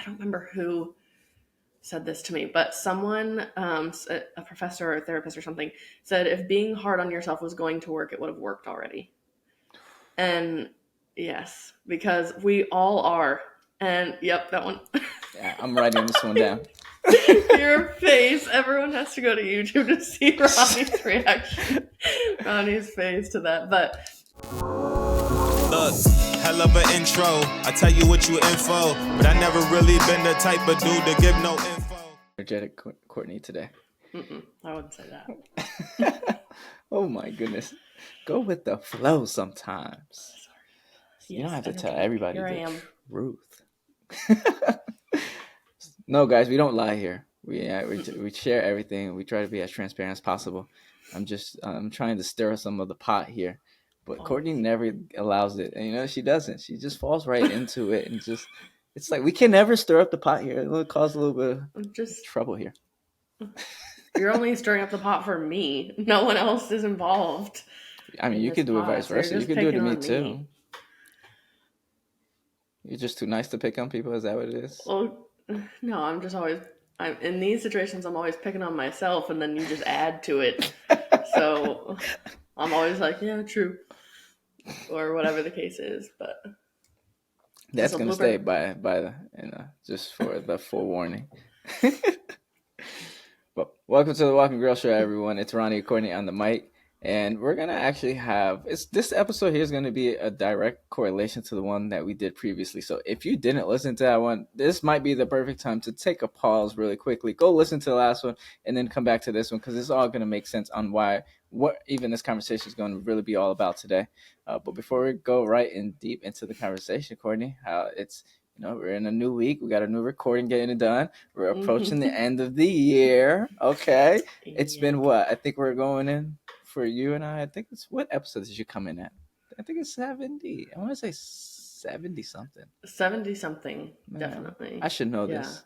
don't remember who said this to me, but someone, a professor or a therapist or something, said if being hard on yourself was going to work, it would have worked already. And yes, because we all are. And yep, that one. Yeah, I'm writing this one down. Your face. Everyone has to go to YouTube to see Ronnie's reaction. Ronnie's face to that. But look, hell of an intro. I tell you what you in for, but I never really been the type of dude to give no info. Energetic Courtney today. I wouldn't say that. Oh my goodness. Go with the flow sometimes. Sorry. You don't have to tell everybody Here I the am. truth. No, guys, we don't lie here. We share everything. We try to be as transparent as possible. I'm trying to stir some of the pot here, but Courtney never allows it. And she doesn't. She just falls right into it and just. It's like we can never stir up the pot here. It'll cause a little bit of trouble here. You're only stirring up the pot for me. No one else is involved. I mean, you could do it vice versa. You could do it to me too. You're just too nice to pick on people. Is that what it is? Well, no, I'm in these situations, I'm always picking on myself, and then you just add to it. So I'm always like, yeah, true. Or whatever the case is. But that's going to stay by the, just for the forewarning. But welcome to the Walking Girl Show, everyone. It's Ronnie and Courtney on the mic. And we're going to actually this episode here is going to be a direct correlation to the one that we did previously. So if you didn't listen to that one, this might be the perfect time to take a pause really quickly. Go listen to the last one and then come back to this one, because it's all going to make sense on what even this conversation is going to really be all about today. But before we go right in deep into the conversation, Courtney, we're in a new week. We got a new recording getting it done. We're approaching the end of the year. Okay. It's been what? I think we're going in. For you and I think it's what episode did you come in at? I think it's 70. I want to say 70 something. 70 something, definitely. I should know this.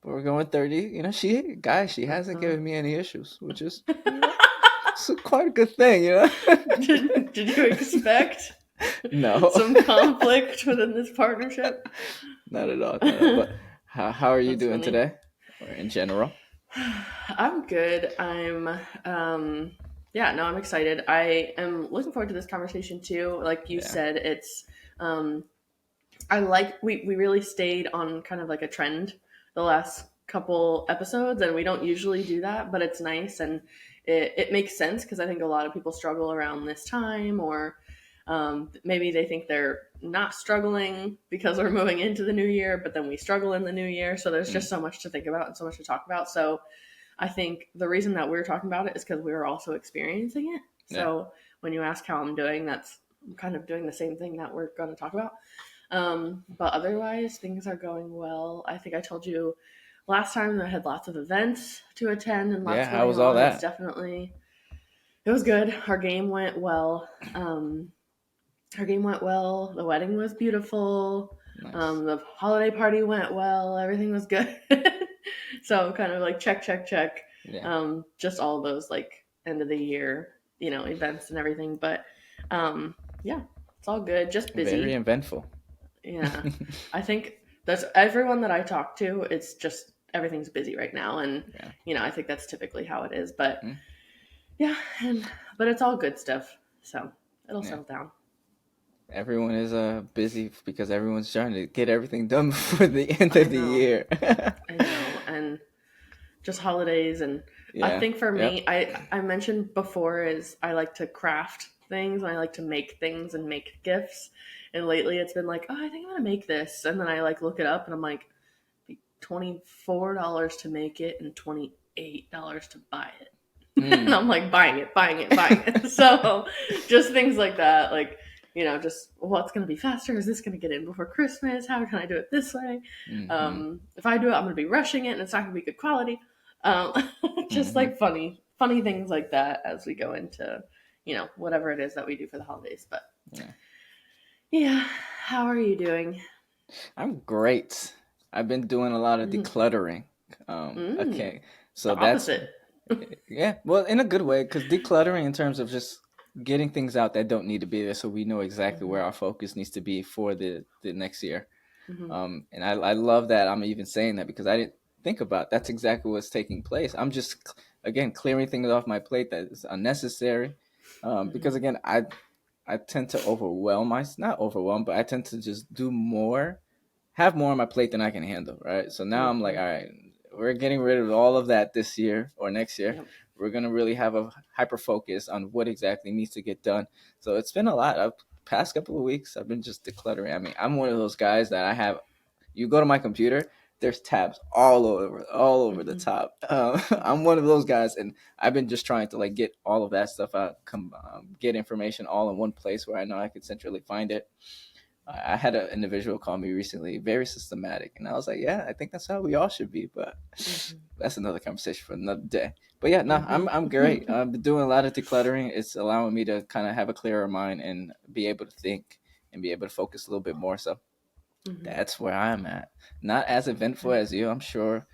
But we're going 30. She hasn't given me any issues, which is it's quite a good thing, Did you expect no some conflict within this partnership? Not at all. But how are you doing funny. Today? Or in general? I'm good. I'm I'm excited. I am looking forward to this conversation too. Like you said, it's we really stayed on kind of like a trend the last couple episodes, and we don't usually do that, but it's nice and it makes sense, because I think a lot of people struggle around this time, or maybe they think they're not struggling because we're moving into the new year, but then we struggle in the new year. So there's just so much to think about and so much to talk about. So I think the reason that we're talking about it is because we were also experiencing it. So when you ask how I'm doing, I'm kind of doing the same thing that we're going to talk about. But otherwise, things are going well. I think I told you last time that I had lots of events to attend and lots going on. How was all that? It was good. Our game went well. The wedding was beautiful. Nice. The holiday party went well. Everything was good. So kind of like check. Yeah. Just all those like end of the year, events and everything. But it's all good. Just busy. Very eventful. Yeah. I think that's everyone that I talk to. It's just everything's busy right now. And, I think that's typically how it is. But but it's all good stuff. So it'll settle down. Everyone is busy because everyone's trying to get everything done before the end of the year. I know, and just holidays, and I think for me, I mentioned before is I like to craft things, and I like to make things and make gifts. And lately, it's been like, I think I'm gonna make this, and then I like look it up, and I'm like, $24 to make it and $28 to buy it, and I'm like buying it. So just things like that, like. Just what's going to be faster? Is this going to get in before Christmas? How can I do it this way? Mm-hmm. If I do it, I'm going to be rushing it and it's not going to be good quality. Just like funny things like that as we go into, whatever it is that we do for the holidays. But how are you doing? I'm great. I've been doing a lot of decluttering. Okay. So the that's opposite. Well, in a good way, because decluttering in terms of just getting things out that don't need to be there, so we know exactly where our focus needs to be for the next year. Mm-hmm. And I love that I'm even saying that because I didn't think about that's exactly what's taking place. I'm just again clearing things off my plate that is unnecessary. Mm-hmm. Because again, I tend to overwhelm not overwhelm, but I tend to just do more, have more on my plate than I can handle, right? So now I'm like, Mm-hmm. all right, we're getting rid of all of that this year or next year. Yep. We're gonna really have a hyper focus on what exactly needs to get done. So it's been a lot. Past couple of weeks, I've been just decluttering. I mean, I'm one of those guys that I have. You go to my computer, there's tabs all over the Mm-hmm. top. I'm one of those guys, and I've been just trying to like get all of that stuff out, get information all in one place where I know I could centrally find it. I had an individual call me recently, very systematic, and I was like, "Yeah, I think that's how we all should be." But that's another conversation for another day. But yeah, no, Mm-hmm. I'm great. I've been doing a lot of decluttering. It's allowing me to kind of have a clearer mind and be able to think and be able to focus a little bit more. So Mm-hmm. that's where I'm at. Not as eventful as you, I'm sure.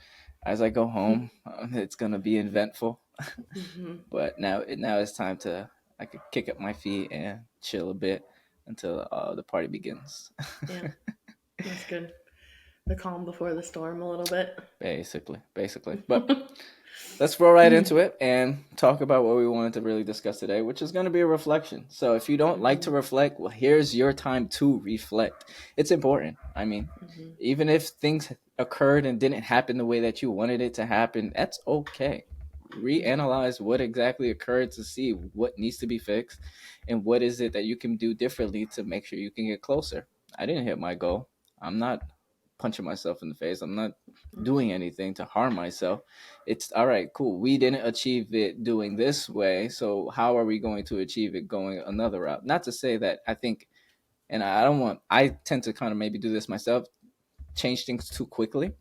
As I go home, it's gonna be eventful. Mm-hmm. But now it's time to I could kick up my feet and chill a bit until the party begins. Yeah, that's good. The calm before the storm a little bit. Basically. But let's roll right into it and talk about what we wanted to really discuss today, which is going to be a reflection. So if you don't like Mm-hmm. to reflect, well, here's your time to reflect. It's important. I mean, Mm-hmm. even if things occurred and didn't happen the way that you wanted it to happen, that's okay. Reanalyze what exactly occurred to see what needs to be fixed and what is it that you can do differently to make sure you can get closer. I didn't hit my goal. I'm not punching myself in the face. I'm not doing anything to harm myself. It's all right, cool. We didn't achieve it doing this way. So how are we going to achieve it going another route? Not to say that I think, and I tend to kind of maybe do this myself, change things too quickly.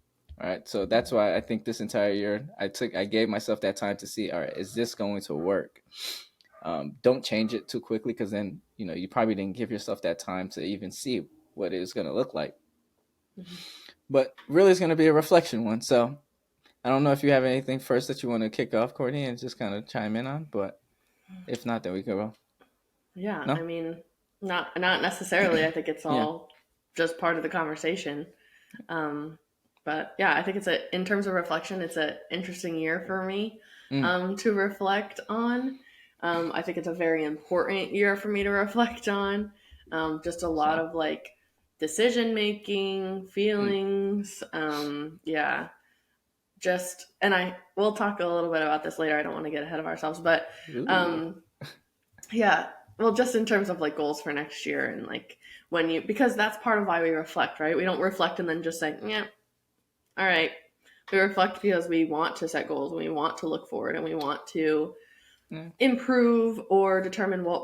All right. So that's Mm-hmm. why I think this entire year I gave myself that time to see, all right, is this going to work? Don't change it too quickly because then, you probably didn't give yourself that time to even see what it's going to look like. Mm-hmm. But really, it's going to be a reflection one. So I don't know if you have anything first that you want to kick off, Courtney, and just kind of chime in on. But if not, then we can go. Yeah, I No? mean, not necessarily. I think it's Yeah. all just part of the conversation. Um, but yeah, I think in terms of reflection, it's an interesting year for me Mm, to reflect on. I think it's a very important year for me to reflect on. Just a lot same. of like decision making, Mm. feelings. Yeah, just and we'll talk a little bit about this later. I don't want to get ahead of ourselves, but Ooh. um, yeah, well, just in terms of like goals for next year and like because that's part of why we reflect, right? We don't reflect and then just say, yeah, all right. We reflect because we want to set goals and we want to look forward and we want to Yeah. improve or determine what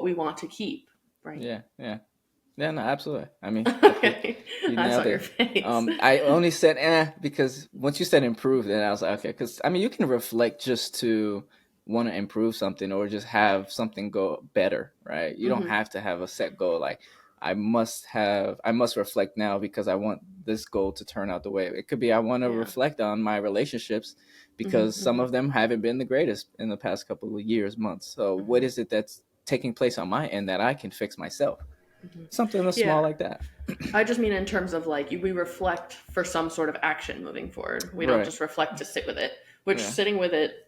we want to keep, right? Yeah. Yeah. Yeah, no, absolutely. I mean, I think Okay. you I saw nailed your it. face. I only said because once you said improve, then I was like, okay, because I mean, you can reflect just to want to improve something or just have something go better, right? You don't Hmm. have to have a set goal like I must reflect now because I want this goal to turn out the way. It could be I want to Yeah. reflect on my relationships Hmm. because some Hmm. of them haven't been the greatest in the past couple of years, months. So what Hmm. is it that's taking place on my end that I can fix myself? Hmm. Something as small Yeah. like that. I just mean in terms of like we reflect for some sort of action moving forward. We don't Right. just reflect to sit with it, which Yeah. sitting with it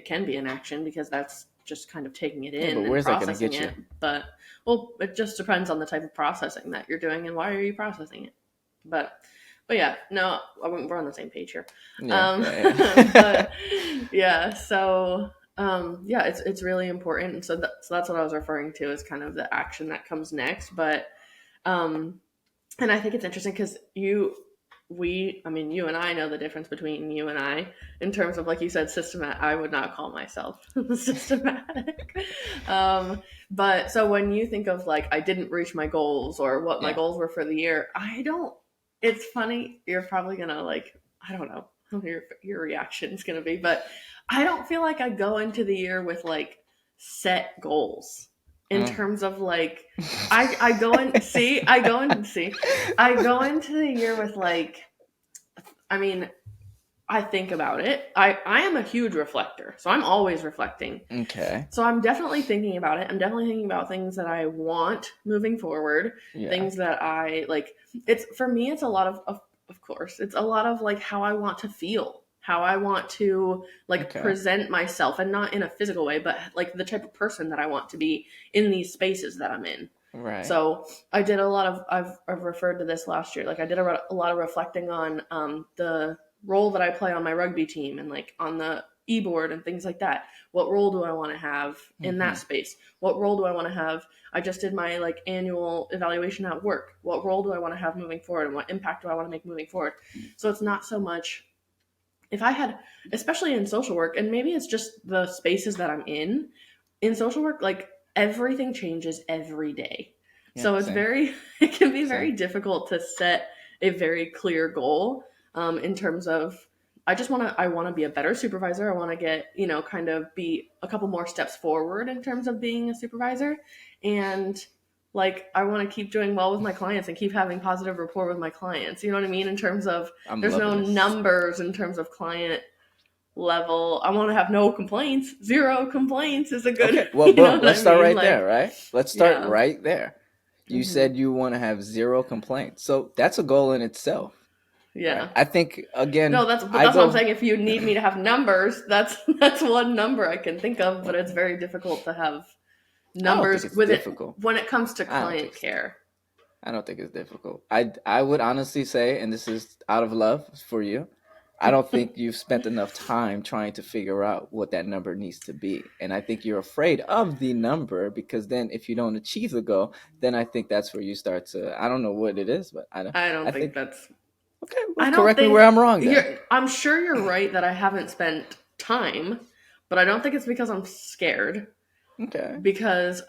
can be an action because that's just kind of taking it Yeah, but in and where's that going to processing get you? it. But well, it just depends on the type of processing that you're doing and why are you processing it. But yeah, no, we're on the same page here. Yeah, Um, yeah, but yeah, so yeah, it's really important. And so that's what I was referring to as kind of the action that comes next. But um, and I think it's interesting because I mean, you and I know the difference between you and I in terms of, like you said, systematic. I would not call myself systematic. Um, but so when you think of like, I didn't reach my goals or what my yeah. goals were for the year, I don't, it's funny. You're probably going to like, I don't know what your reaction is going to be, but I don't feel like I go into the year with like set goals in Mm. terms of like, I go in see I go into the year with like, I mean, I think about it. I am a huge reflector, so I'm always reflecting. Okay. So I'm definitely thinking about it. I'm definitely thinking about things that I want moving forward, Yeah. things that I like. It's for me, it's a lot of course, it's a lot of like how I want to feel, how I want to like Okay. present myself, and not in a physical way, but like the type of person that I want to be in these spaces that I'm in. Right. So I did a lot of I've referred to this last year. Like I did a lot of reflecting on the role that I play on my rugby team and like on the e-board and things like that. What role do I want to have in that Hmm. space? What role do I want to have? I just did my like annual evaluation at work. What role do I want to have moving forward, and what impact do I want to make moving forward? So it's not so much if I had, especially in social work, and maybe it's just the spaces that I'm in social work, like everything changes every day. Yeah. So it's Same. very, it can be very Same. difficult to set a very clear goal in terms of, I want to be a better supervisor. I want to get, kind of be a couple more steps forward in terms of being a supervisor. And like, I want to keep doing well with my clients and keep having positive rapport with my clients. You know what I mean? In terms of, I'm there's no loving this. numbers in terms of client level. I want to have no complaints. Zero complaints is a good, Okay. Well, you know boom. what Let's I start mean? right there. Like, Right. Let's start yeah. right there. You Hmm. said you want to have zero complaints, so that's a goal in itself. Right. Yeah. I think No, again, but I that's what I'm go. saying. If you need me to have numbers, that's one number I can think of, but it's very difficult to have I don't think numbers it's with it difficult. when it comes to I don't think client it's care. I don't think it's difficult. I would honestly say, and this is out of love for you, I don't think you've spent enough time trying to figure out what that number needs to be. And I think you're afraid of the number because then if you don't achieve the goal, then I think that's where you start to I don't know what it is, but I I don't think think that's okay, well I don't correct me where think I'm wrong then. I'm sure you're right that I haven't spent time, but I don't think it's because I'm scared. Okay. Because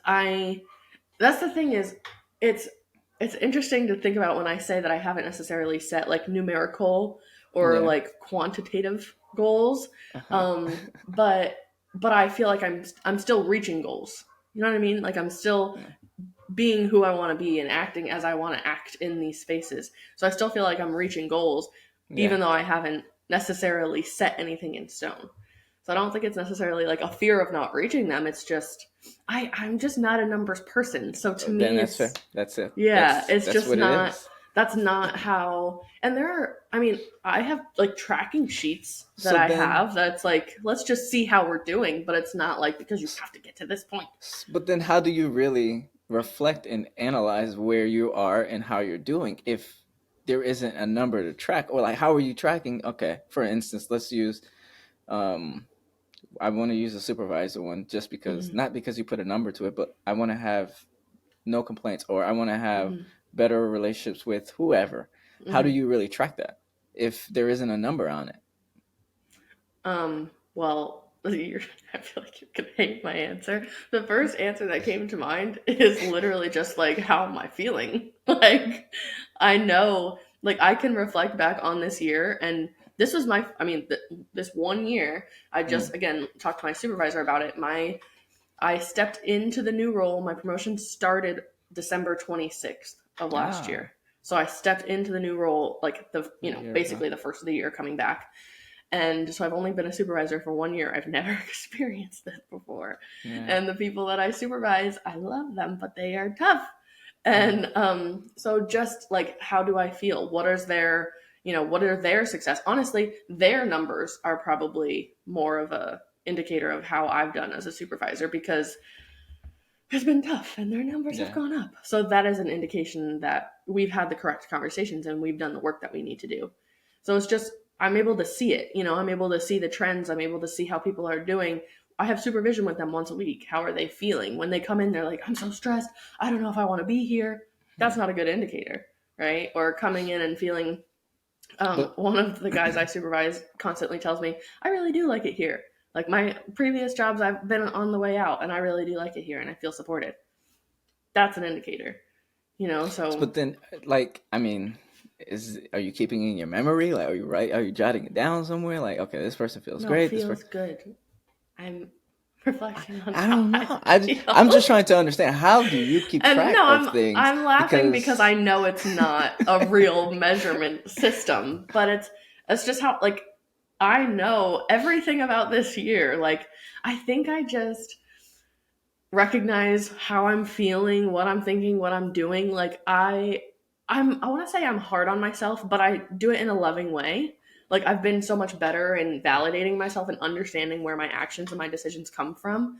that's the thing is it's it's interesting to think about when I say that I haven't necessarily set like numerical or Yeah. like quantitative goals. Uh-huh. Um but I feel like I'm still reaching goals. You know what I mean? Like I'm still Yeah. being who I want to be and acting as I want to act in these spaces. So I still feel like I'm reaching goals, Yeah. even though I haven't necessarily set anything in stone. So I don't think it's necessarily like a fear of not reaching them. It's just I'm just not a numbers person. So to Then me, that's fair. it's That's it. yeah, it's That's just what it not. is. That's not how. And there are. I mean, I have like tracking sheets that So I then have. That's like let's just see how we're doing. But it's not like because you have to get to this point. But then, how do you really reflect and analyze where you are and how you're doing if there isn't a number to track? Or, like, how are you tracking? Okay, for instance, let's use, um, I want to use a supervisor one just because, Mm-hmm. not because you put a number to it, but I want to have no complaints or I want to have Mm-hmm. better relationships with whoever. How do Mm-hmm. you really track that if there isn't a number on it? Well, I feel like you're gonna hate my answer. The first answer that came to mind is literally just like, how am I feeling? Like, I know, like, I can reflect back on this year, and this was this one year. I Mm. just again talked to my supervisor about it. I stepped into the new role. My promotion started December 26th of last Ah, year. So I stepped into the new role like a year ago. basically the first of the year coming back. And so I've only been a supervisor for 1 year. I've never experienced this before. Yeah. And the people that I supervise, I love them, but they are tough. Yeah. And so just like, how do I feel? What are their success? Honestly, their numbers are probably more of a indicator of how I've done as a supervisor because it's been tough and their numbers have Yeah. gone up. So that is an indication that we've had the correct conversations and we've done the work that we need to do. So it's just, I'm able to see it. I'm able to see the trends. I'm able to see how people are doing. I have supervision with them once a week. How are they feeling? When they come in, they're like, I'm so stressed. I don't know if I want to be here. That's Hmm. not a good indicator, right? Or coming in and feeling, But one of the guys I supervise constantly tells me, I really do like it here. Like my previous jobs, I've been on the way out and I really do like it here and I feel supported. That's an indicator, so but then, like, I mean, are you keeping it in your memory? Like, are you jotting it down somewhere? Like, okay, this person feels no, great. feels good. I'm reflecting on I how don't I know. I'm feel. just trying to understand how do you keep And track no, of things I'm laughing because because I know it's not a real measurement system, but it's just how like I know everything about this year. Like, I think I just recognize how I'm feeling, what I'm thinking, what I'm doing. Like, I want to say I'm hard on myself, but I do it in a loving way. Like, I've been so much better in validating myself and understanding where my actions and my decisions come from.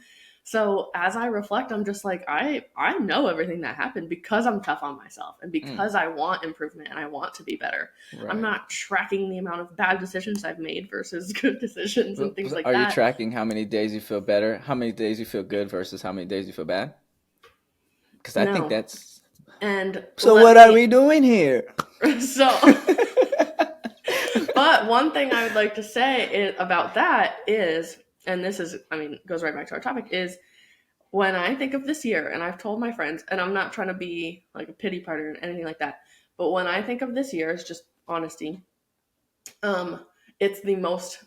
So as I reflect, I'm just like, I know everything that happened because I'm tough on myself and Mm, because I want improvement and I want to be better. I'm right. not tracking the amount of bad decisions I've made versus good decisions and things like Are you that. tracking how many days you feel better, how many days you feel good versus how many days you feel bad? Because I think No. that's. And So let what are we me doing here? so but one thing I would like to say about that is, and this is, I mean, goes right back to our topic, is when I think of this year, and I've told my friends, and I'm not trying to be like a pity party or anything like that, but when I think of this year, it's just honesty. Um, it's the most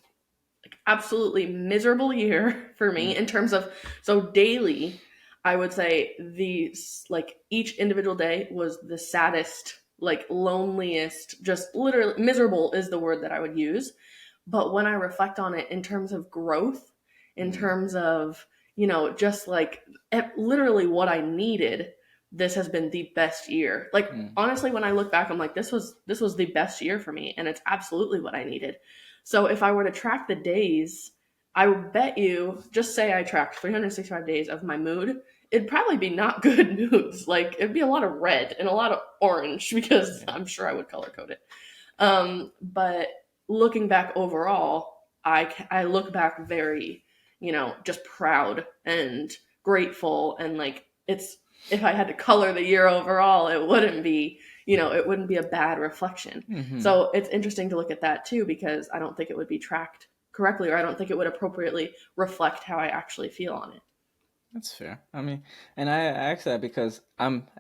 absolutely miserable year for me Mm, in terms of, so daily I would say the, like, each individual day was the saddest, like loneliest, just literally miserable is the word that I would use. But when I reflect on it in terms of growth, in mm, terms of, just like literally what I needed, this has been the best year. Like, mm, honestly, when I look back, I'm like, this was the best year for me, and it's absolutely what I needed. So if I were to track the days, I would bet you, just say I tracked 365 days of my mood, it'd probably be not good moods. Like, it'd be a lot of red and a lot of orange because yeah. I'm sure I would color code it. But looking back overall, I look back very, just proud and grateful, and like, it's, if I had to color the year overall, it wouldn't be a bad reflection. Hmm. So it's interesting to look at that too, because I don't think it would be tracked correctly, or I don't think it would appropriately reflect how I actually feel on it. That's fair. I mean, and I ask that because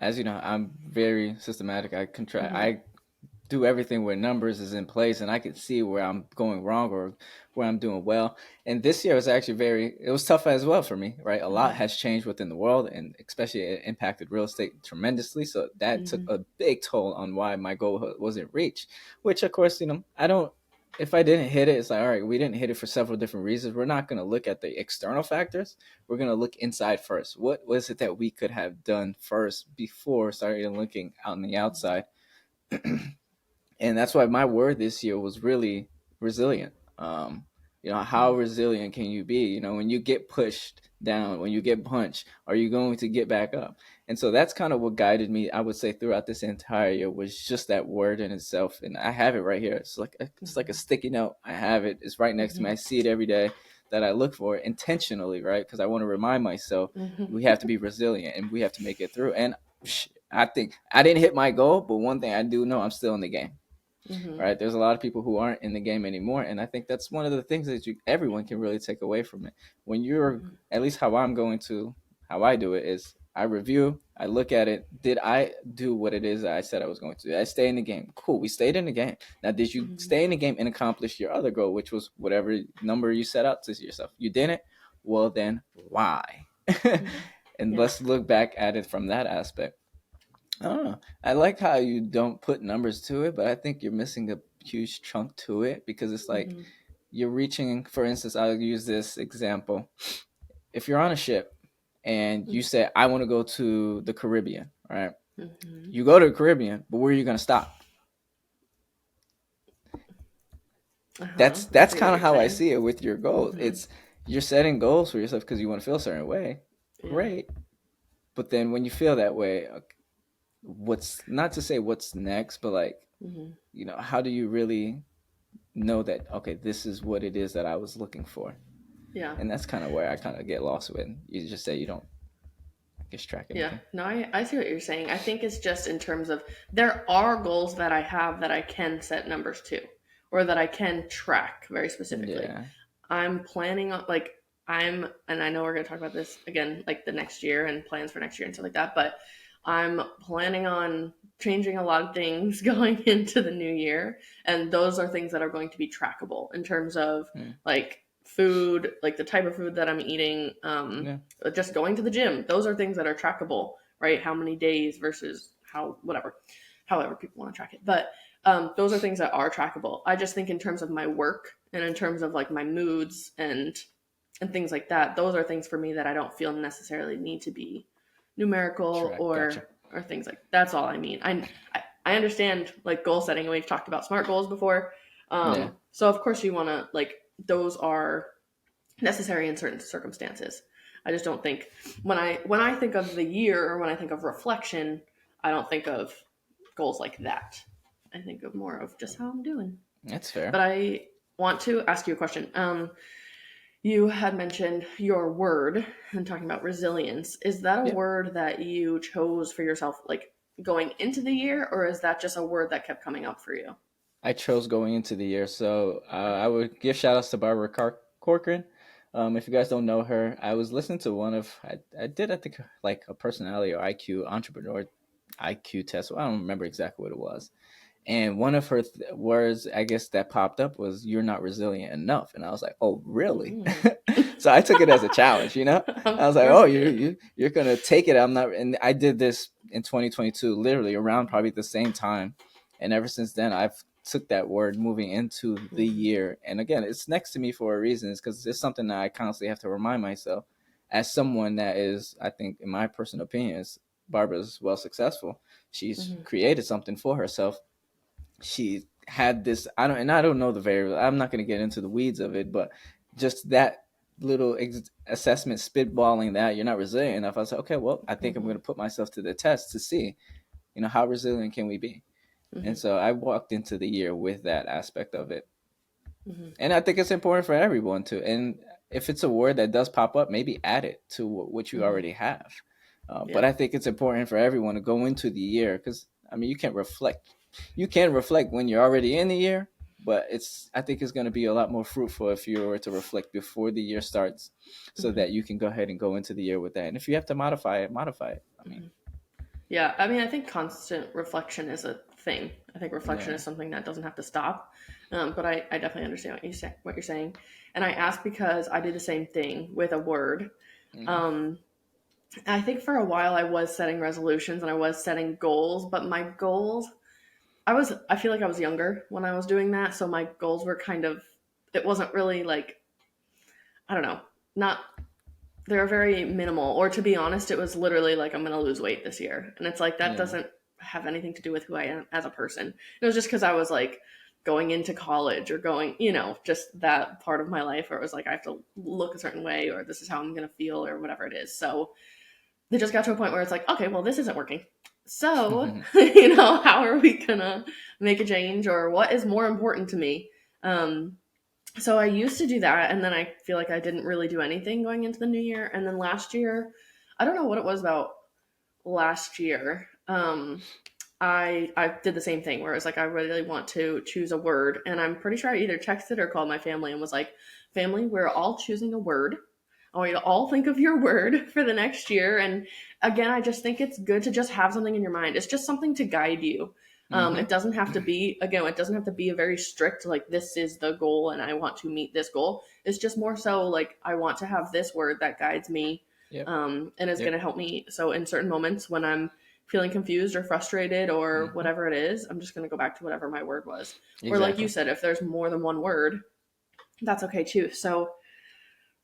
as you know, I'm very systematic. Hmm. I do everything where numbers is in place, and I can see where I'm going wrong or where I'm doing well. And this year was actually it was tough as well for me, right? A lot Hmm. has changed within the world, and especially it impacted real estate tremendously. So that took Hmm. a big toll on why my goal wasn't reached, which of course, I don't, if I didn't hit it, it's like, all right, we didn't hit it for several different reasons. We're not going to look at the external factors. We're going to look inside first. What was it that we could have done first before starting looking on the outside? And that's why my word this year was really resilient. How resilient can you be? When you get pushed down, when you get punched, are you going to get back up? And so that's kind of what guided me, I would say, throughout this entire year, was just that word in itself. And I have it right here. It's like a Hmm. sticky note. I have it. It's right next to me. I Hmm. see it every day that I look for it intentionally, right? Because I want to remind myself we Hmm. have to be resilient and we have to make it through. And I think I didn't hit my goal, but one thing I do know, I'm still in the game, Hmm. right? There's a lot of people who aren't in the game anymore, and I think that's one of the things that everyone can really take away from it. When you're, Hmm. at least how I do it is I review, I look at it. Did I do what it is that I said I was going to do? Did I stay in the game? Cool, we stayed in the game. Now, did you Hmm. stay in the game and accomplish your other goal, which was whatever number you set out to yourself? You didn't. Well, then why? Hmm. And Yeah. let's look back at it from that aspect. I don't know. I like how you don't put numbers to it, but I think you're missing a huge chunk to it because it's like Hmm. you're reaching. For instance, I'll use this example. If you're on a ship and you say, I want to go to the Caribbean, right? Hmm. You go to the Caribbean, but where are you going to stop? Uh-huh. That's I that's see what kind of you're how I saying. see it with your goals. Hmm. It's you're setting goals for yourself because you want to feel a certain way. Yeah. Great. But then when you feel that way, okay, what's not to say what's next, but like, Hmm. how do you really know that, okay, this is what it is that I was looking for? Yeah. And that's kind of where I kind of get lost with. You just say you don't get track Yeah. anything. No, I see what you're saying. I think it's just in terms of, there are goals that I have that I can set numbers to, or that I can track very specifically. Yeah. I'm planning on, like, and I know we're going to talk about this again, like the next year and plans for next year and stuff like that, but I'm planning on changing a lot of things going into the new year. And those are things that are going to be trackable in terms of, Mm. like, food, like the type of food that I'm eating, Yeah. just going to the gym. Those are things that are trackable, right? How many days versus however people want to track it. But those are things that are trackable. I just think in terms of my work, And in terms of like my moods and things like that, those are things for me that I don't feel necessarily need to be numerical Track, gotcha. or things like that's all I mean. I understand like goal setting, and we've talked about SMART goals before. Yeah. So of course you want to like those are necessary in certain circumstances. I just don't think when I think of the year or when I think of reflection, I don't think of goals like that. I think of more of just how I'm doing. That's fair. But I want to ask you a question. You had mentioned your word and talking about resilience. Is that a Yeah. word that you chose for yourself, like going into the year, or is that just a word that kept coming up for you? I chose going into the year. So I would give shout outs to Barbara Corcoran. If you guys don't know her, I was listening to I did, I think, like a personality or IQ, entrepreneur IQ test. I don't remember exactly what it was. And one of her words, I guess, that popped up was "You're not resilient enough," and I was like, "Oh, really?" Mm. So I took it as a challenge, you know. I Of was like, course "Oh, you did. you're gonna take it." I'm not, and I did this in 2022, literally around probably the same time, and ever since then, I've took that word moving into the Mm-hmm. year. And again, it's next to me for a reason. It's because it's something that I constantly have to remind myself as someone that is, I think, in my personal opinion, is Barbara's well successful. She's Mm-hmm. created something for herself. She had this, I don't know the very, I'm not going to get into the weeds of it, but just that little assessment, spitballing that you're not resilient enough. I was like, okay, well, I think I'm Mm-hmm. going to put myself to the test to see, how resilient can we be. Mm-hmm. And so I walked into the year with that aspect of it. Mm-hmm. And I think it's important for everyone to, and if it's a word that does pop up, maybe add it to what you Mm-hmm. already have. But Yeah. I think it's important for everyone to go into the year because, I mean, you can't reflect. You can reflect when you're already in the year, but I think it's going to be a lot more fruitful if you were to reflect before the year starts so Mm-hmm. that you can go ahead and go into the year with that. And if you have to modify it, modify it. I mean, Mm-hmm. Yeah, I mean, I think constant reflection is a thing. I think reflection yeah. is something that doesn't have to stop. But I definitely understand what you're saying, and I ask because I did the same thing with a word. Mm, Um, I think for a while I was setting resolutions and I was setting goals, but my goals, I feel like I was younger when I was doing that, so my goals were kind of, it wasn't really like, I don't know, not, they're very minimal. Or to be honest, it was literally like I'm gonna lose weight this year, and it's like that yeah. doesn't have anything to do with who I am as a person. It was just because I was like going into college or going, just that part of my life where it was like I have to look a certain way or this is how I'm gonna feel or whatever it is. So they just got to a point where it's like, okay, well, this isn't working. So, how are we gonna make a change or what is more important to me? So I used to do that, and then I feel like I didn't really do anything going into the new year. And then last year, I don't know what it was about last year. I did the same thing where it's like I really want to choose a word, and I'm pretty sure I either texted or called my family and was like, "Family, we're all choosing a word. I want you to all think of your word for the next year." And again, I just think it's good to just have something in your mind. It's just something to guide you. Mm-hmm. It doesn't have to be, again, it doesn't have to be a very strict, like, this is the goal and I want to meet this goal. It's just more so like, I want to have this word that guides me Yep. and is going Yep. to help me. So in certain moments when I'm feeling confused or frustrated or Mm-hmm. whatever it is, I'm just going to go back to whatever my word was. Or like you Exactly. said, if there's more than one word, that's okay too. So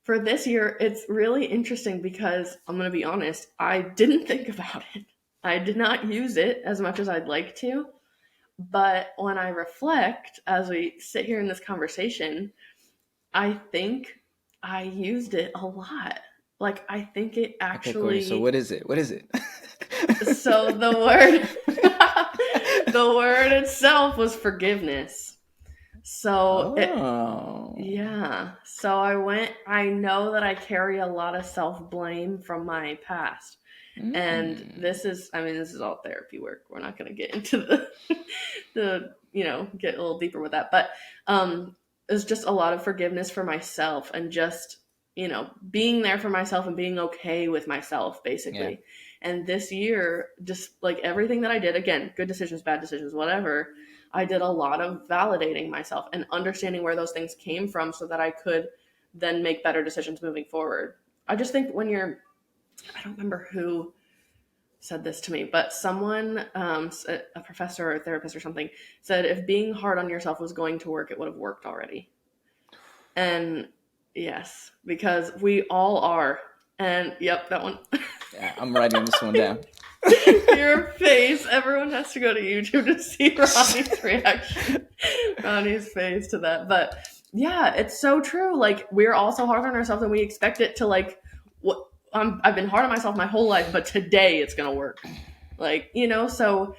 for this year, it's really interesting because I'm going to be honest, I didn't think about it. I did not use it as much as I'd like to. But when I reflect, as we sit here in this conversation, I think I used it a lot. Like, I think it Okay, Courtney. So actually. what is it? What is it? So the word. The word itself was forgiveness. So it. Oh. Yeah. So I know that I carry a lot of self blame from my past. And Mm. this is all therapy work. We're not going to get into get a little deeper with that. But it's just a lot of forgiveness for myself and just, being there for myself and being okay with myself, Yeah. basically. And this year, just like everything that I did, again, good decisions, bad decisions, whatever, I did a lot of validating myself and understanding where those things came from so that I could then make better decisions moving forward. I just think I don't remember who said this to me, but someone, a professor or a therapist or something, said if being hard on yourself was going to work, it would have worked already. And yes, because we all are. And yep, that one. Yeah, I'm writing this one down. Your face. Everyone has to go to YouTube to see Ronnie's reaction. Ronnie's face to that. But yeah, it's so true. Like, we're all so hard on ourselves and we expect it to, like, what I've been hard on myself my whole life, but today it's going to work. Like, so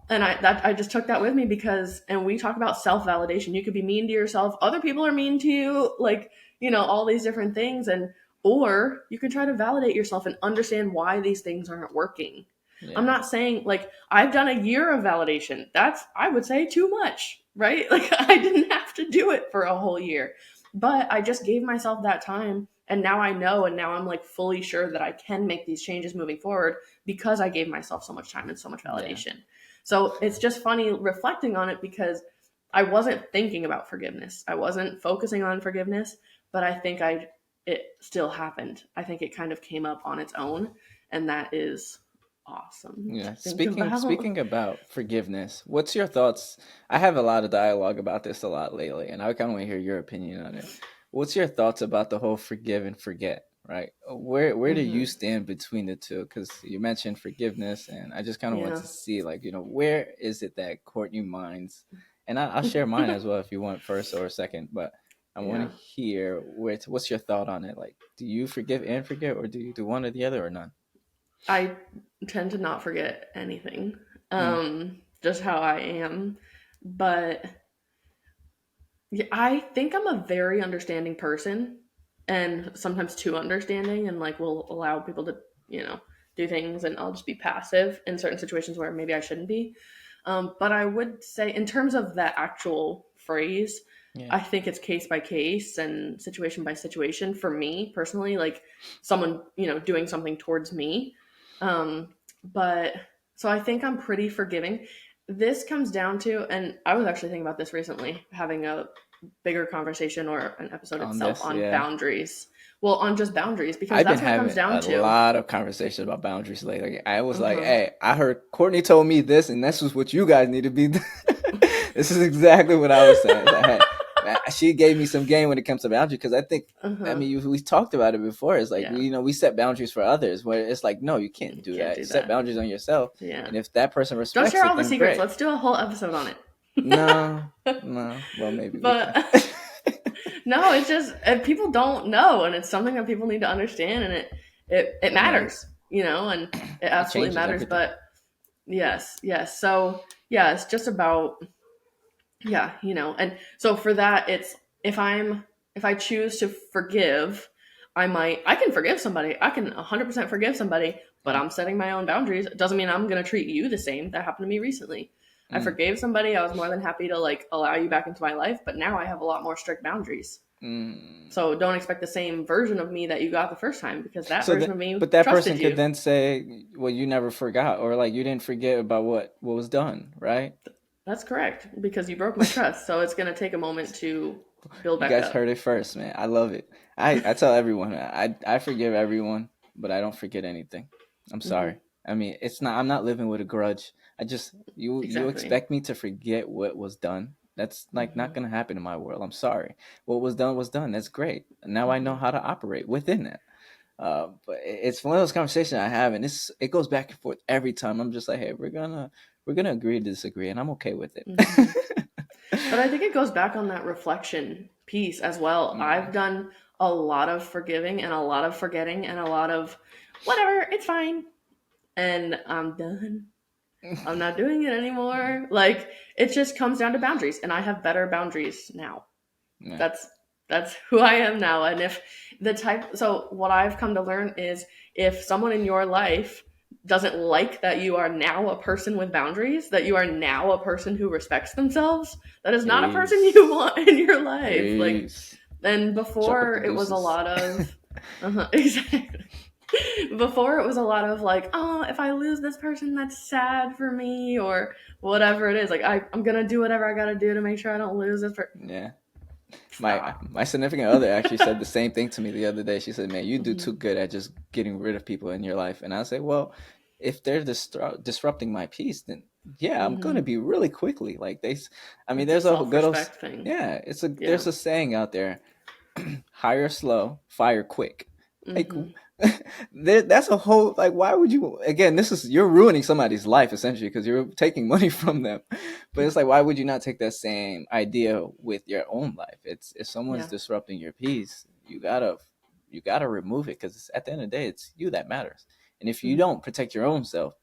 and I just took that with me because, and we talk about self-validation. You could be mean to yourself. Other people are mean to you. Like, all these different things. And, or you can try to validate yourself and understand why these things aren't working. Yeah. I'm not saying, like, I've done a year of validation. That's, I would say, too much, right? Like, I didn't have to do it for a whole year, but I just gave myself that time. And now I know, and now I'm like fully sure that I can make these changes moving forward because I gave myself so much time and so much validation. Yeah. So it's just funny reflecting on it because I wasn't thinking about forgiveness. I wasn't focusing on forgiveness, but I think it still happened. I think it kind of came up on its own, and that is awesome. Yeah. Speaking about forgiveness, what's your thoughts? I have a lot of dialogue about this a lot lately, and I kind of want to hear your opinion on it. What's your thoughts about the whole forgive and forget? Right? Where do you stand between the two? Because you mentioned forgiveness, and I just kind of want to see, like, where is it that Courtney minds? And I'll share mine as well if you want first or second, but I want to hear what's your thought on it. Like, do you forgive and forget, or do you do one or the other, or none? I tend to not forget anything, just how I am. But yeah, I think I'm a very understanding person, and sometimes too understanding, and like will allow people to, do things, and I'll just be passive in certain situations where maybe I shouldn't be. But I would say, in terms of that actual phrase, I think it's case by case and situation by situation. For me personally, like someone, doing something towards me. But so I think I'm pretty forgiving. This comes down to, and I was actually thinking about this recently, having a bigger conversation or an episode itself on boundaries. Well, on just boundaries, because that's what it comes down to. A lot of conversations about boundaries lately. I was like, hey, I heard Courtney told me this, and this was what you guys need to be. This is exactly what I was saying. Like, hey, she gave me some game when it comes to boundaries, because I think, I mean, we talked about it before. It's like, we set boundaries for others, where it's like, no, you can't do that. Set boundaries on yourself. Yeah. And if that person respects it, don't share all the secrets. Great. Let's do a whole episode on it. No. Well, maybe. But no, it's just people don't know, and it's something that people need to understand, and it matters, and it absolutely matters. Everything. But yes. So yeah, it's just about and so for that, it's if I choose to forgive, I can forgive somebody. I can 100% forgive somebody, but I'm setting my own boundaries. It doesn't mean I'm going to treat you the same. That happened to me recently. I forgave somebody. I was more than happy to like allow you back into my life, but now I have a lot more strict boundaries. So don't expect the same version of me that you got the first time, because that version of me. But that person could then say, "Well, you never forgot," or like you didn't forget about what was done, right? That's correct, because you broke my trust. So it's gonna take a moment to build back up. You guys heard it first, man. I love it. I tell everyone, I forgive everyone, but I don't forget anything. I'm sorry. I mean, I'm not living with a grudge. I just, you expect me to forget what was done. That's like not going to happen in my world. I'm sorry. What was done was done. That's great. Now I know how to operate within that. But it's one of those conversations I have, and it goes back and forth every time. I'm just like, hey, we're gonna agree to disagree, and I'm okay with it. But I think it goes back on that reflection piece as well. I've done a lot of forgiving and a lot of forgetting and a lot of whatever, it's fine. And I'm done. I'm not doing it anymore. Like, it just comes down to boundaries, and I have better boundaries now. Yeah. That's who I am now. And if so what I've come to learn is, if someone in your life doesn't like that you are now a person with boundaries, that you are now a person who respects themselves, that is not a person you want in your life. Like, and before it was a lot of exactly. Before it was a lot of like, oh, if I lose this person, that's sad for me, or whatever it is. Like, I'm gonna do whatever I gotta do to make sure I don't lose this person. Yeah. My significant other actually said the same thing to me the other day. She said, man, you do too good at just getting rid of people in your life. And I say, well, if they're disrupting my peace, then I'm going to be really quickly. Like there's a good old thing. Yeah, there's a saying out there. hire slow, fire quick. Like Mm-hmm. that's a whole like why would you again this is you're ruining somebody's life essentially because you're taking money from them. But it's like why would you not take that same idea with your own life? It's if someone's Yeah, disrupting your peace, you gotta remove it because at the end of the day it's you that matters. And if you mm-hmm. don't protect your own self,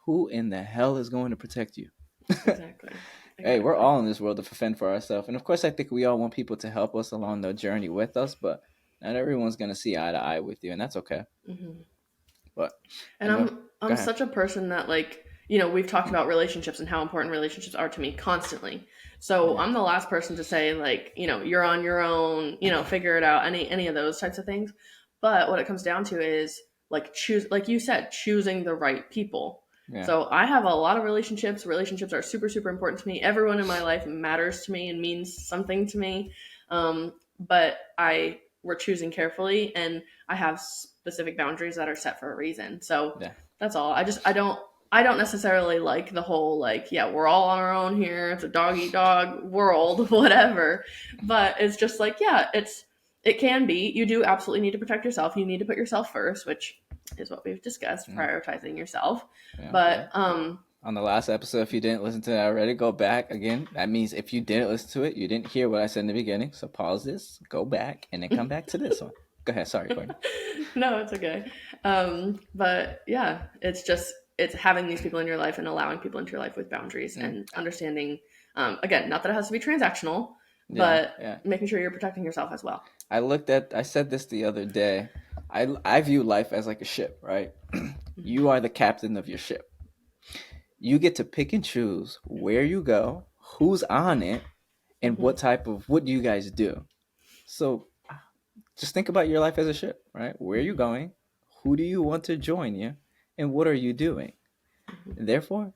who in the hell is going to protect you? Exactly, Hey, we're exactly. all in this world to fend for ourselves. And of course, I think we all want people to help us along the journey with us, but not everyone's going to see eye to eye with you, and that's okay. Mm-hmm. But I And know, go I'm ahead. such a person that like, we've talked about relationships and how important relationships are to me constantly. So Yeah. I'm the last person to say like, you're on your own, figure it out, any of those types of things. But what it comes down to is like choose like you said, choosing the right people. Yeah. So I have a lot of relationships. Relationships are super, super important to me. Everyone in my life matters to me and means something to me. But I we're choosing carefully, and I have specific boundaries that are set for a reason. So Yeah. that's all. I don't necessarily like the whole like, yeah, we're all on our own here. It's a dog eat dog world, whatever. But it's just like, yeah, it can be. You do absolutely need to protect yourself. You need to put yourself first, which is what we've discussed, Mm, prioritizing yourself. yeah. But Yeah. On the last episode, if you didn't listen to that already, go back again. That means if you didn't listen to it, you didn't hear what I said in the beginning. So pause this, go back, and then come back to this one. Go ahead. Sorry, Courtney. no, it's okay. But yeah, it's having these people in your life and allowing people into your life with boundaries Mm, and understanding. Again, not that it has to be transactional, yeah. but Yeah. making sure you're protecting yourself as well. I said this the other day. I view life as like a ship, right? Mm-hmm. You are the captain of your ship. You get to pick and choose where you go, who's on it, and Mm-hmm. what do you guys do? So just think about your life as a ship, right? Where are you Mm-hmm. going? Who do you want to join you? And what are you doing? And therefore,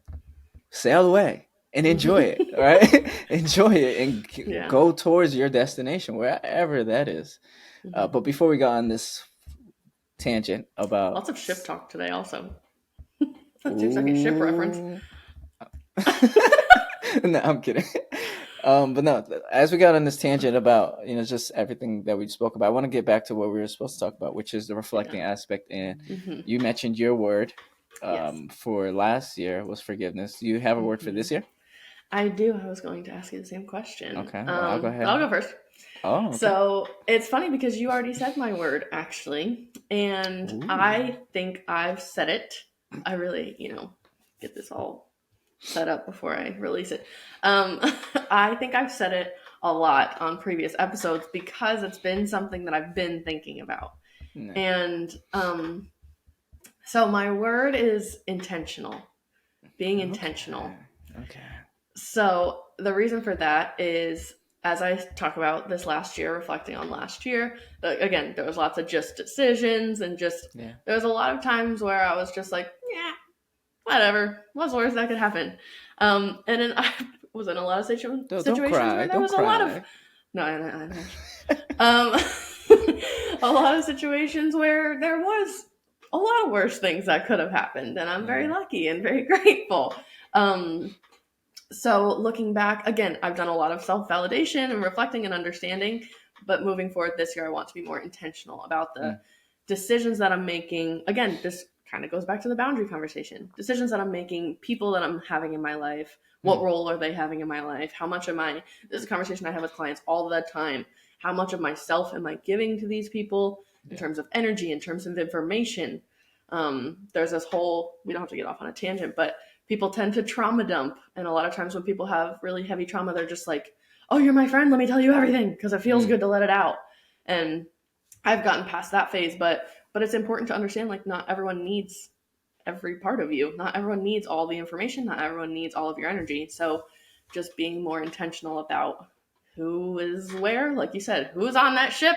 sail away and enjoy Mm-hmm. it, right? Enjoy it and Yeah. go towards your destination, wherever that is. Mm-hmm. But before we go on this tangent about, Lots of ship talk today. Also, a 2 second ship reference. ooh, no, I'm kidding. But no, as we got on this tangent about just everything that we spoke about, I want to get back to what we were supposed to talk about, which is the Yeah. reflecting aspect. And Mm-hmm. you mentioned your word Yes. for last year was forgiveness. Do you have a word for Mm-hmm. this year? I do. I was going to ask you the same question. Okay, well I'll go I'll ahead. go first. Oh, okay. So it's funny because you already said my word, actually. And Ooh. I think I've said it. I really, get this all set up before I release it. Um, I think I've said it a lot on previous episodes because it's been something that I've been thinking about. Yeah. And so my word is intentional, being intentional. Okay. Okay. So the reason for that is, as I talk about this last year, reflecting on last year, again, there was lots of just decisions and just Yeah. there was a lot of times where I was just like, yeah, whatever, what's the worst that could happen? And then I was in a lot of Don't situations cry. where there Don't was a lot of cry. no, I know. A lot of situations where there was a lot of worse things that could have happened, and I'm very Yeah. lucky and very grateful. Um, so looking back, again, I've done a lot of self-validation and reflecting and understanding, but moving forward this year, I want to be more intentional about the Mm. decisions that I'm making. Again, this kind of goes back to the boundary conversation. Decisions that I'm making, people that I'm having in my life, what Mm. role are they having in my life? How much am I, this is a conversation I have with clients all the time. How much of myself am I giving to these people in Yeah. terms of energy, in terms of information? There's this whole, we don't have to get off on a tangent, but people tend to trauma dump. And a lot of times when people have really heavy trauma, they're just like, oh, you're my friend. Let me tell you everything because it feels Mm. good to let it out. And I've gotten past that phase, but it's important to understand like not everyone needs every part of you. Not everyone needs all the information. Not everyone needs all of your energy. So just being more intentional about who is where, like you said, who's on that ship,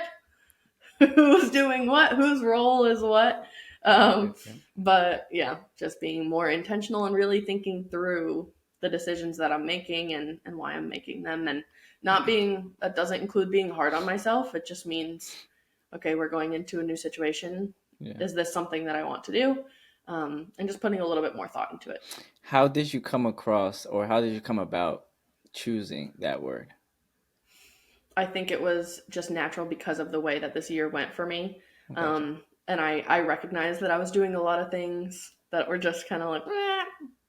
who's doing what, whose role is what. Yep. Um, Yep. Yep. but yeah, just being more intentional and really thinking through the decisions that I'm making and why I'm making them. And not being, that doesn't include being hard on myself. It just means, okay, we're going into a new situation. Yeah. Is this something that I want to do? And just putting a little bit more thought into it. How did you come across, or how did you come about choosing that word? I think it was just natural because of the way that this year went for me. Gotcha. And I recognized that I was doing a lot of things that were just kind of like,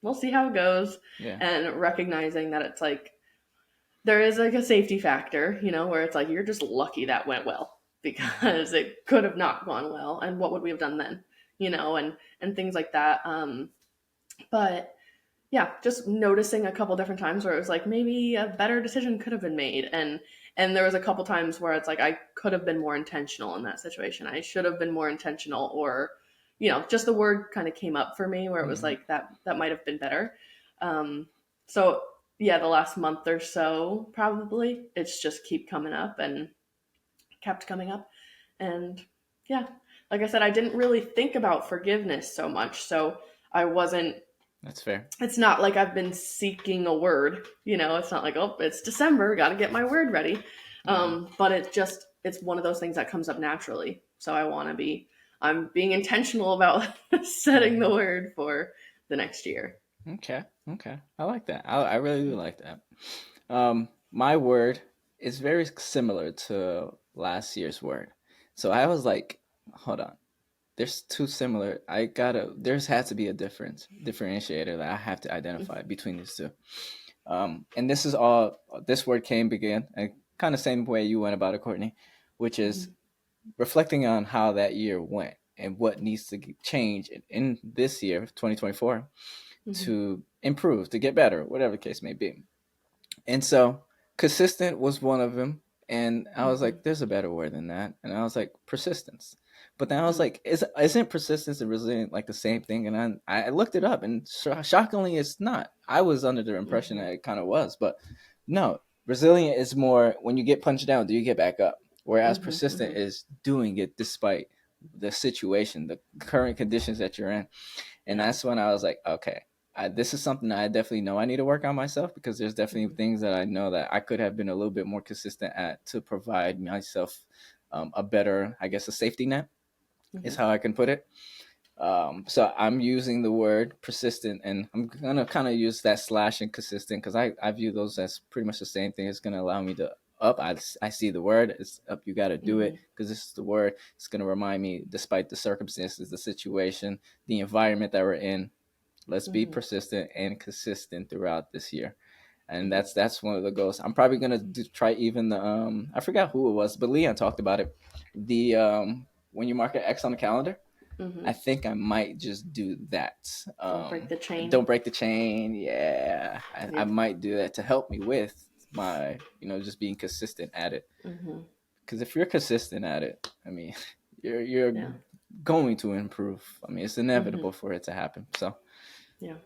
we'll see how it goes. Yeah. And recognizing that it's like, there is like a safety factor, where it's like, you're just lucky that went well Hmm. because it could have not gone well. And what would we have done then? And things like that. But yeah, just noticing a couple different times where it was like maybe a better decision could have been made, and there was a couple times where it's like I could have been more intentional in that situation. I should have been more intentional, or just the word kind of came up for me where it was Hmm. like that might have been better. Um, so yeah, the last month or so probably it's just keep coming up and kept coming up, and yeah, like I said, I didn't really think about forgiveness so much, so I wasn't That's fair. it's not like I've been seeking a word. It's not like, oh, it's December, got to get my word ready. Yeah. But it's one of those things that comes up naturally. So I'm being intentional about setting the Hmm. word for the next year. Okay. Okay. I like that. I really do like that. My word is very similar to last year's word. So I was like, hold on. There's two similar. There's had to be a differentiator that I have to identify between these two. And this word came begin, and kind of same way you went about it, Courtney, which is Mhm. reflecting on how that year went and what needs to change in this year, 2024, Mhm. to improve, to get better, whatever the case may be. And so consistent was one of them. And I was Mhm. like, there's a better word than that. And I was like, persistence. But then I was Mhm. like, isn't persistence and resilient like the same thing? And I looked it up, and shockingly, it's not. I was under the impression Mhm. that it kind of was. But no, resilient is more when you get punched down, do you get back up? Whereas Mhm. persistent Mhm. is doing it despite the situation, the current conditions that you're in. And Yeah. that's when I was like, okay, this is something that I definitely know I need to work on myself, because there's definitely Mhm. things that I know that I could have been a little bit more consistent at to provide myself a better, I guess, a safety net is Mhm. how I can put it. So I'm using the word persistent, and I'm gonna kind of use that slash and consistent because I view those as pretty much the same thing. It's gonna allow me to up. I see the word. It's up. You got to do it Mhm. because this is the word. It's gonna remind me, despite the circumstances, the situation, the environment that we're in. Let's be Mhm. persistent and consistent throughout this year, and Mhm. that's one of the goals. I'm probably gonna try even the I forgot who it was, but Leon talked about it. The when you mark an X on the calendar, I Mhm. think I might just do that. Don't break the chain. Don't break the chain. Yeah, I Yep. might do that to help me with my, just being consistent at it. Mhm. Because if you're consistent at it, I mean, you're Yeah. going to improve. I mean, it's Mhm. inevitable for it to happen. So Yeah.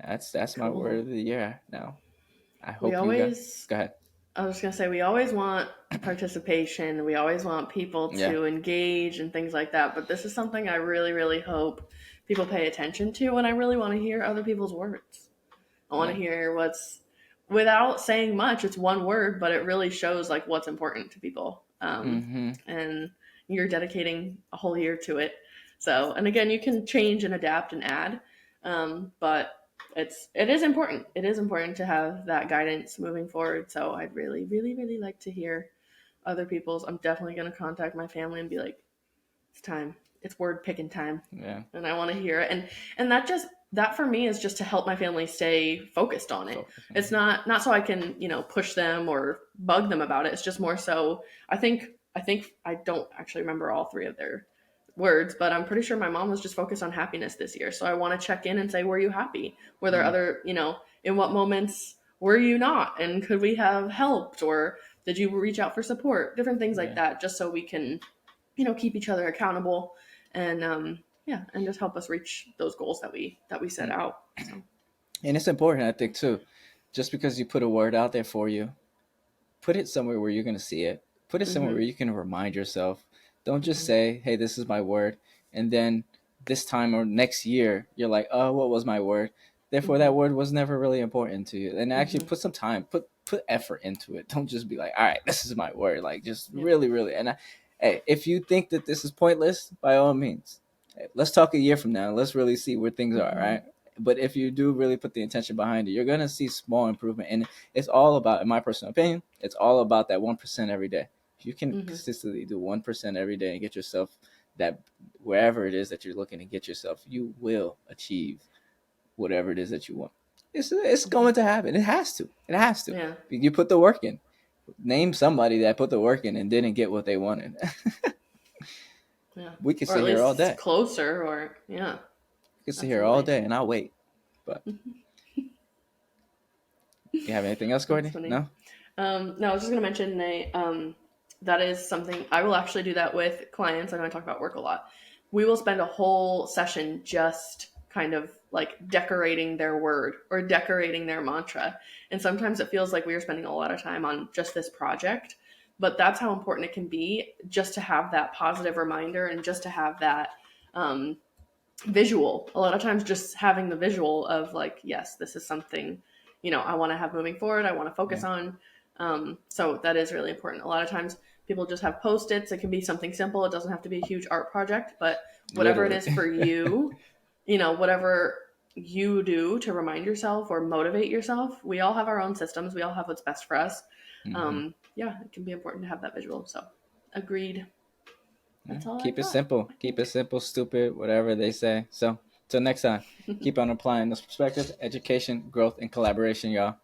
that's my word Cool. of the year. Now, I We hope you got. always Go ahead. I was gonna say we always want participation. We always want people Yeah. to engage and things like that. But this is something I really, really hope people pay attention to, and I really want to hear other people's words. I want to Yeah. hear what's without saying much. It's one word, but it really shows like what's important to people. Mm-hmm. And you're dedicating a whole year to it. So, and again, you can change and adapt and add, but it is important. It is important to have that guidance moving forward. So, I'd really, really, really like to hear other people's. I'm definitely going to contact my family and be like, it's time. It's word picking time, Yeah. and I want to hear it. And that for me is just to help my family stay focused on it. It's Focusing. not so I can push them or bug them about it. It's just more so I think I don't actually remember all three of their words, but I'm pretty sure my mom was just focused on happiness this year. So I want to check in and say, were you happy? Were there Mm. other in what moments were you not? And could we have helped, or did you reach out for support? Different things like Yeah. that, just so we can keep each other accountable, and yeah, and just help us reach those goals that we set Mm. out. So. And it's important, I think, too. Just because you put a word out there for you, put it somewhere where you're going to see it. Put it somewhere where Mhm. you can remind yourself. Don't just Mhm. say, hey, this is my word. And then this time or next year, you're like, oh, what was my word? Therefore, that Mhm. word was never really important to you. And actually Mhm. put some time, put effort into it. Don't just be like, all right, this is my word. Like, just Yep. really, really. Hey, if you think that this is pointless, by all means, hey, let's talk a year from now. Let's really see where things are, Mhm. right? But if you do really put the intention behind it, you're gonna see small improvement. And it's all about, in my personal opinion, it's all about that 1% every day. If you can Mm-hmm. consistently do 1% every day and get yourself that, wherever it is that you're looking to get yourself, you will achieve whatever it is that you want. It's going to happen. It has to. It has to. Yeah. You put the work in. Name somebody that put the work in and didn't get what they wanted. Yeah. We could Or at sit here all least it's day. closer, or yeah. We could sit here all Absolutely. day, and I'll wait. But you have anything else, That's Courtney? funny. No. No, I was just gonna mention that is something I will actually do that with clients. I know I talk about work a lot. We will spend a whole session just kind of like decorating their word or decorating their mantra. And sometimes it feels like we are spending a lot of time on just this project, but that's how important it can be just to have that positive reminder and just to have that um, visual. A lot of times just having the visual of like, yes, this is something, I want to have moving forward, I want to focus Yeah. on. So that is really important. A lot of times people just have post-its. It can be something simple. It doesn't have to be a huge art project, but whatever it Literally. is for you, whatever you do to remind yourself or motivate yourself. We all have our own systems. We all have what's best for us. Mm-hmm. Yeah, it can be important to have that visual. So agreed. Yeah. That's all I've Keep it got, simple. I Keep think. it simple, stupid, whatever they say. So, till next time, keep on applying those perspectives, education, growth, and collaboration, y'all.